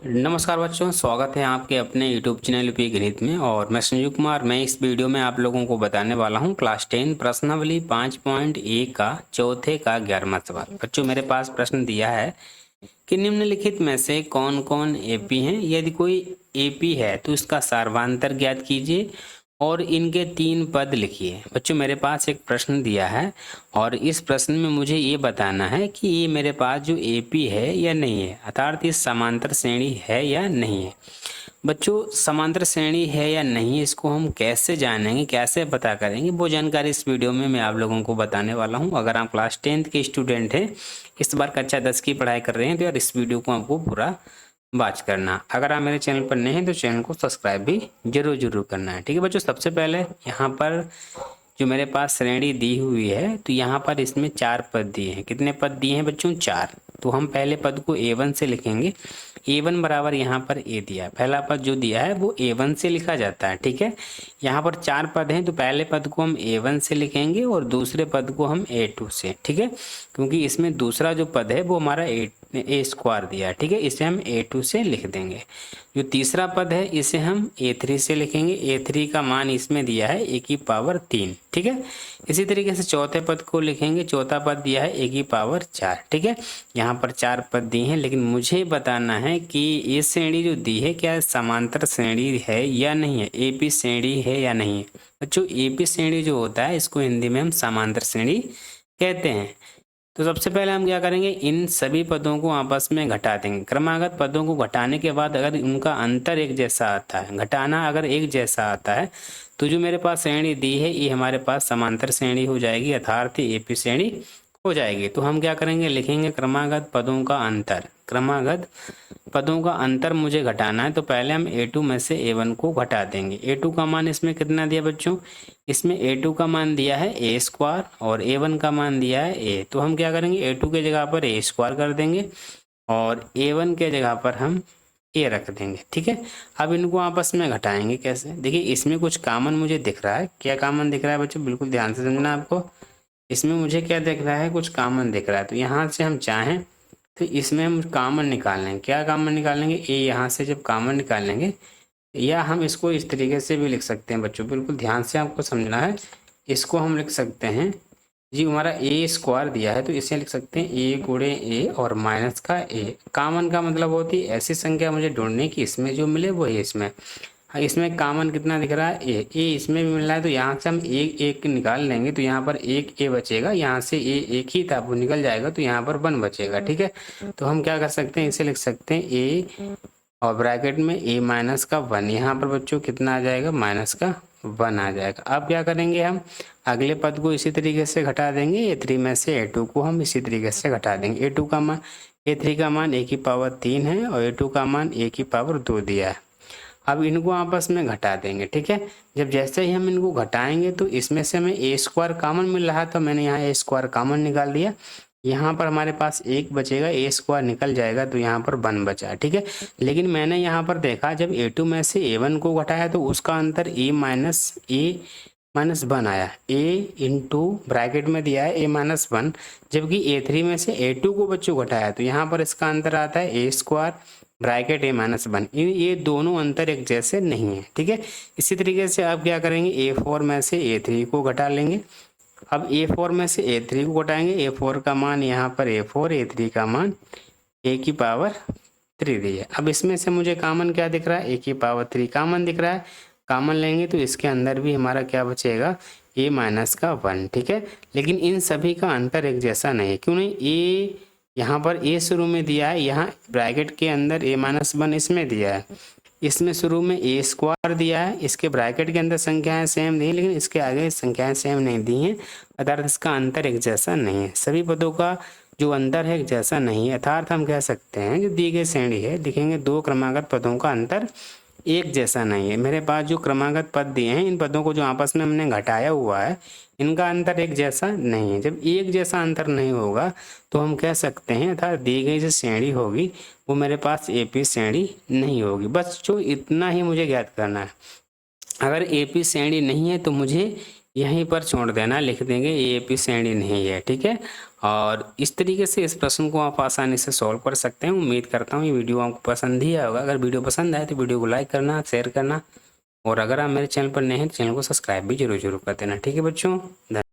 नमस्कार बच्चों, स्वागत है आपके अपने YouTube चैनल यूपी गणित में। और मैं संजीव कुमार। मैं इस वीडियो में आप लोगों को बताने वाला हूं क्लास 10 प्रश्नावली 5.1 का चौथे का 11वां सवाल। बच्चों, मेरे पास प्रश्न दिया है कि निम्नलिखित में से कौन कौन एपी हैं। यदि कोई एपी है तो इसका सार्वधान्तर ज्ञात कीजिए और इनके 3 पद लिखिए। बच्चों, मेरे पास एक प्रश्न दिया है और इस प्रश्न में मुझे ये बताना है कि ये मेरे पास जो एपी है या नहीं है, अर्थात ये समांतर श्रेणी है या नहीं है। बच्चों, समांतर श्रेणी है या नहीं है, इसको हम कैसे जानेंगे, कैसे पता करेंगे, वो जानकारी इस वीडियो में मैं आप लोगों को बताने वाला हूँ। अगर आप क्लास 10th के स्टूडेंट हैं, इस बार कक्षा 10 की पढ़ाई कर रहे हैं, तो यार इस वीडियो को आपको पूरा वॉच करना। अगर आप मेरे चैनल पर नए हैं तो चैनल को सब्सक्राइब भी जरूर करना है। ठीक है बच्चों, सबसे पहले यहाँ पर जो मेरे पास श्रेणी दी हुई है, तो यहाँ पर इसमें 4 पद दिए हैं। कितने पद दिए हैं बच्चों? 4। तो हम पहले पद को A1 से लिखेंगे। A1 बराबर यहाँ पर A दिया है, पहला पद जो दिया है वो A1 से लिखा जाता है। ठीक है, यहाँ पर 4 पद हैं, तो पहले पद को हम A1 से लिखेंगे और दूसरे पद को हम A2 से। ठीक है, क्योंकि इसमें दूसरा जो पद है वो हमारा ए स्क्वायर दिया है। ठीक है, इसे हम A2 से लिख देंगे। जो तीसरा पद है इसे हम A3 से लिखेंगे। A3 का मान इसमें दिया है A की पावर 3। ठीक है, इसी तरीके से चौथे पद को लिखेंगे। चौथा पद दिया है A की पावर 4। ठीक है, यहाँ पर 4 पद दिए हैं, लेकिन मुझे बताना है कि ये श्रेणी जो दी है क्या समांतर श्रेणी है या नहीं है, एपी श्रेणी है या नहीं है। बच्चों, एपी श्रेणी जो होता है इसको हिंदी में हम समांतर श्रेणी कहते हैं। तो सबसे पहले हम क्या करेंगे, इन सभी पदों को आपस में घटा देंगे। क्रमागत पदों को घटाने के बाद अगर उनका अंतर एक जैसा आता है, घटाना अगर एक जैसा आता है, तो जो मेरे पास श्रेणी दी है ये हमारे पास समांतर श्रेणी हो जाएगी, अर्थात एपी श्रेणी हो जाएगी। तो हम क्या करेंगे, लिखेंगे क्रमागत पदों का अंतर। क्रमागत पदों का अंतर मुझे घटाना है, तो पहले हम A2 में से A1 को घटा देंगे। A2 का मान इसमें कितना दिया बच्चों? इसमें A2 का मान दिया है A स्क्वायर और A1 का मान दिया है A। तो हम क्या करेंगे, A2 के जगह पर A स्क्वायर कर देंगे और A1 के जगह पर हम A रख देंगे। ठीक है, अब इनको आपस में घटाएंगे कैसे? देखिए, इसमें कुछ कॉमन मुझे दिख रहा है। क्या कॉमन दिख रहा है बच्चों? बिल्कुल ध्यान से समझना आपको। इसमें मुझे क्या दिख रहा है, कुछ कॉमन दिख रहा है। तो यहाँ से हम चाहें तो इसमें हम कॉमन निकाल लेंगे। क्या कॉमन निकालेंगे? ए। यहाँ से जब कॉमन निकालेंगे, या हम इसको इस तरीके से भी लिख सकते हैं बच्चों, बिल्कुल ध्यान से आपको समझना है। इसको हम लिख सकते हैं जी, हमारा ए स्क्वायर दिया है तो इसे लिख सकते हैं ए गुणे ए और माइनस का ए। कॉमन का मतलब होती है ऐसी संख्या मुझे ढूंढने की इसमें जो मिले वो है इसमें। हाँ, इसमें कॉमन कितना दिख रहा है? ए इसमें भी मिल रहा है, तो यहाँ से हम एक एक निकाल लेंगे, तो यहाँ पर एक ए बचेगा। यहाँ से ए एक ही था वो निकल जाएगा, तो यहाँ पर 1 बचेगा। ठीक है, तो हम क्या कर सकते हैं, इसे लिख सकते हैं ए और ब्रैकेट में ए माइनस का 1। यहाँ पर बच्चों कितना आ जाएगा? माइनस का 1 आ जाएगा। अब क्या करेंगे, हम अगले पद को इसी तरीके से घटा देंगे। A3 में से A2 को हम इसी तरीके से घटा देंगे। A2 का मान, A3 का मान A की पावर 3 है और A2 का मान A की पावर 2 दिया है। अब इनको आपस में घटा देंगे। ठीक है, जब जैसे ही हम इनको घटाएंगे तो इसमें से हमें ए स्क्वायर कॉमन मिल रहा है, तो मैंने यहाँ ए स्क्वायर कॉमन निकाल दिया। यहाँ पर हमारे पास 1 बचेगा, ए स्क्वायर निकल जाएगा, तो यहाँ पर 1 बचा। ठीक है, लेकिन मैंने यहाँ पर देखा जब A2 में से A1 को घटाया तो उसका अंतर ए माइनस 1 आया। ए इंटू ब्रैकेट में दिया है A-1, जबकि A3 में से A2 को बच्चों घटाया तो यहाँ पर इसका अंतर आता है ए स्क्वायर ब्रैकेट A-1। ये दोनों अंतर एक जैसे नहीं है। ठीक है, इसी तरीके से आप क्या करेंगे, A4 में से A3 को घटा लेंगे। अब A4 में से A3 को घटाएंगे। A4 का मान यहाँ पर A4, A3 का मान A की पावर 3 दी है। अब इसमें से मुझे कॉमन क्या दिख रहा है? A की पावर 3 कॉमन दिख रहा है। कॉमन लेंगे तो इसके अंदर भी हमारा क्या बचेगा? A माइनस का 1। ठीक है, लेकिन इन सभी का अंतर एक जैसा नहीं है। क्यों नहीं? A यहाँ पर A शुरू में दिया है, यहाँ ब्रैकेट के अंदर A-1 इसमें दिया है, इसमें शुरू में ए स्क्वायर दिया है, इसके ब्रैकेट के अंदर संख्याएं सेम दी हैं, लेकिन इसके आगे संख्याएं सेम नहीं दी हैं, अर्थात इसका अंतर एक जैसा नहीं है। सभी पदों का जो अंतर है एक जैसा नहीं है, अर्थात हम कह सकते हैं जो दी गई श्रेणी है, लिखेंगे 2 क्रमागत पदों का अंतर एक जैसा नहीं है। मेरे पास जो क्रमागत पद दिए हैं, इन पदों को जो आपस में हमने घटाया हुआ है, इनका अंतर एक जैसा नहीं है। जब एक जैसा अंतर नहीं होगा तो हम कह सकते हैं अर्थात दी गई जो श्रेणी होगी वो मेरे पास एपी श्रेणी नहीं होगी। बस जो इतना ही मुझे ज्ञात करना है। अगर एपी श्रेणी नहीं है तो मुझे यहीं पर छोड़ देना, लिख देंगे ए पी श्रेणी नहीं है। ठीक है, और इस तरीके से इस प्रश्न को आप आसानी से सॉल्व कर सकते हैं। उम्मीद करता हूँ ये वीडियो आपको पसंद ही आया होगा। अगर वीडियो पसंद आए तो वीडियो को लाइक करना, शेयर करना, और अगर आप मेरे चैनल पर नए हैं तो चैनल को सब्सक्राइब भी जरूर कर देना। ठीक है बच्चों।